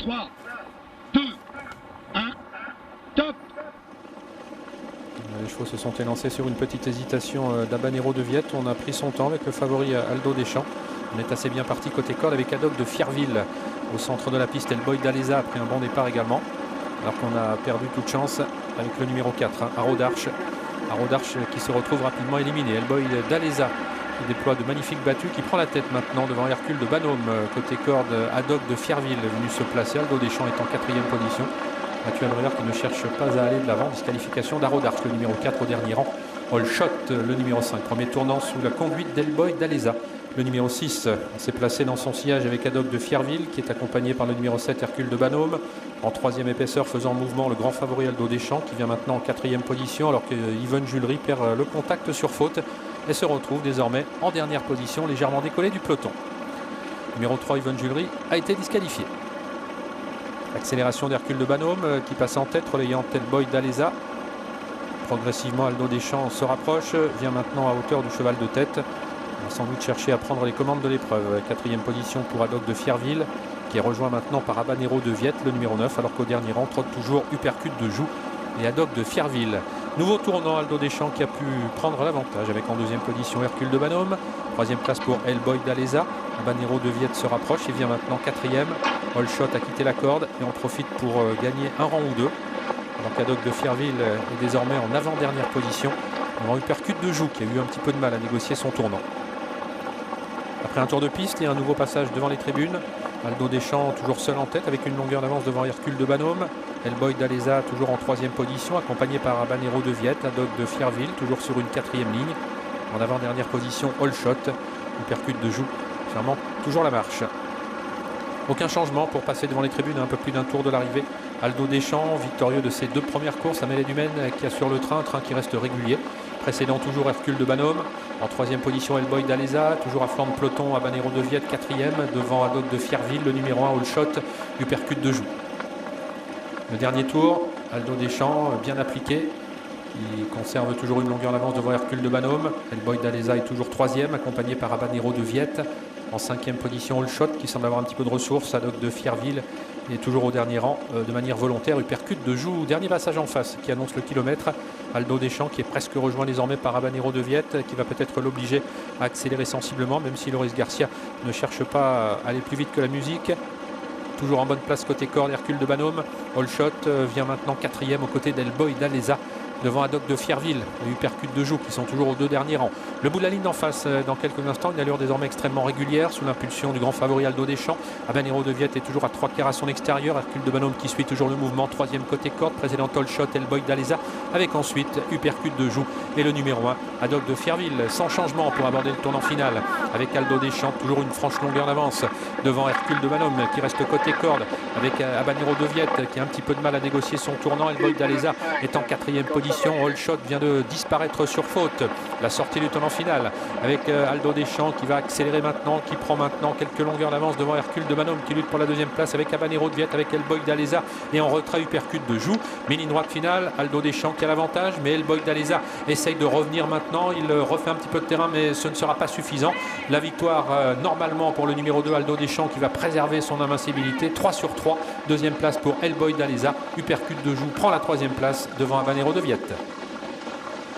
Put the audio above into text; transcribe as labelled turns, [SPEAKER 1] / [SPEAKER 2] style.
[SPEAKER 1] 3, 2, 1, top.
[SPEAKER 2] Les chevaux se sont élancés sur une petite hésitation d'Habanero de Viette. On a pris son temps avec le favori Aldo Deschamps. On est assez bien parti côté corde avec Haddock de Fierville au centre de la piste. Elboy d'Aleza après un bon départ également. Alors qu'on a perdu toute chance avec le numéro 4, Haro d'Arche. Haro d'Arche qui se retrouve rapidement éliminé. Elboy d'Aleza qui déploie de magnifiques battues, qui prend la tête maintenant devant Hercule de Banôme. Côté corde, Haddock de Fierville venu se placer. Aldo Deschamps est en 4e position. Mathieu Albrecht qui ne cherche pas à aller de l'avant. Disqualification d'Haro d'Arche, le numéro 4 au dernier rang. All Shot, le numéro 5. Premier tournant sous la conduite d'Elboy d'Aleza. Le numéro 6 s'est placé dans son sillage avec Haddock de Fierville qui est accompagné par le numéro 7 Hercule de Banôme. En 3e épaisseur faisant mouvement le grand favori Aldo Deschamps qui vient maintenant en 4e position alors que Yvonne Jullery perd le contact sur faute et se retrouve désormais en dernière position légèrement décollé du peloton. Numéro 3 Yvonne Jullery a été disqualifié. Accélération d'Hercule de Banôme qui passe en tête relayant Elboy d'Aleza. Progressivement Aldo Deschamps se rapproche, vient maintenant à hauteur du cheval de tête. On va sans doute chercher à prendre les commandes de l'épreuve. 4e position pour Haddock de Fierville qui est rejoint maintenant par Habanero de Viette, le numéro 9, alors qu'au dernier rang trotte toujours Uppercut de Joux et Haddock de Fierville. Nouveau tournant, Aldo Deschamps qui a pu prendre l'avantage avec en 2e position Hercule de Banôme. 3e place pour Elboy d'Aleza. Habanero de Viette se rapproche et vient maintenant 4e. All Shot a quitté la corde et on profite pour gagner un rang ou deux. Alors qu'Haddock de Fierville est désormais en avant-dernière position. Devant Uppercut de Joux qui a eu un petit peu de mal à négocier son tournant. Après un tour de piste et un nouveau passage devant les tribunes, Aldo Deschamps toujours seul en tête avec une longueur d'avance devant Hercule de Banôme. Elboy d'Aleza toujours en 3e position accompagné par Habanero de Viette. Haddock de Fierville toujours sur une 4e ligne. En avant-dernière position All Shot. Uppercut de Joux fermant toujours la marche. Aucun changement pour passer devant les tribunes à un peu plus d'un tour de l'arrivée. Aldo Deschamps, victorieux de ses 2 premières courses à Mêlée du Maine, qui assure le train, un train qui reste régulier. Précédent toujours Hercule de Banôme. En 3e position Elboy d'Aleza, toujours à flanc de peloton Habanero de Viette, 4e, devant Haddock de Fierville, le numéro 1 All Shot, Uppercut de Joux. Le dernier tour, Aldo Deschamps bien appliqué. Il conserve toujours une longueur d'avance devant Hercule de Banôme. Elboy d'Aleza est toujours 3e, accompagné par Habanero de Viette. En 5e position, All Shot, qui semble avoir un petit peu de ressources. Haddock de Fierville est toujours au dernier rang de manière volontaire. Uppercut de Joux, dernier passage en face qui annonce le kilomètre. Aldo Deschamps qui est presque rejoint désormais par Habanero de Viette, qui va peut-être l'obliger à accélérer sensiblement, même si Loris Garcia ne cherche pas à aller plus vite que la musique. Toujours en bonne place côté corde, Hercule de Banôme. All Shot vient maintenant 4e aux côtés d'Elboy d'Aleza. Devant Haddock de Fierville et Uppercut de Joux qui sont toujours aux 2 derniers rangs. Le bout de la ligne d'en face dans quelques instants, une allure désormais extrêmement régulière sous l'impulsion du grand favori Aldo Deschamps. Habanero de Viette est toujours à 3 quarts à son extérieur. Hercule de Banôme qui suit toujours le mouvement. 3e côté corde, précédent All Shot, Elboy d'Aleza avec ensuite Uppercut de Joux et le numéro 1 Haddock de Fierville. Sans changement pour aborder le tournant final avec Aldo Deschamps, toujours une franche longueur d'avance devant Hercule de Banôme qui reste côté corde avec Habanero de Viette qui a un petit peu de mal à négocier son tournant. Elboy d'Aleza est en 4e position. All Shot vient de disparaître sur faute. La sortie du tournant final avec Aldo Deschamps qui va accélérer maintenant, qui prend maintenant quelques longueurs d'avance devant Hercule de Banôme qui lutte pour la 2e place avec Habanero de Viette, avec Elboy d'Aleza et en retrait Uppercut de Joux. Mais ligne droite finale, Aldo Deschamps qui a l'avantage, mais Elboy d'Aleza essaye de revenir maintenant. Il refait un petit peu de terrain, mais ce ne sera pas suffisant. La victoire normalement pour le numéro 2 Aldo Deschamps qui va préserver son invincibilité. 3 sur 3, 2e place pour Elboy d'Aleza. Uppercut de Joux prend la 3e place devant Habanero de Viette.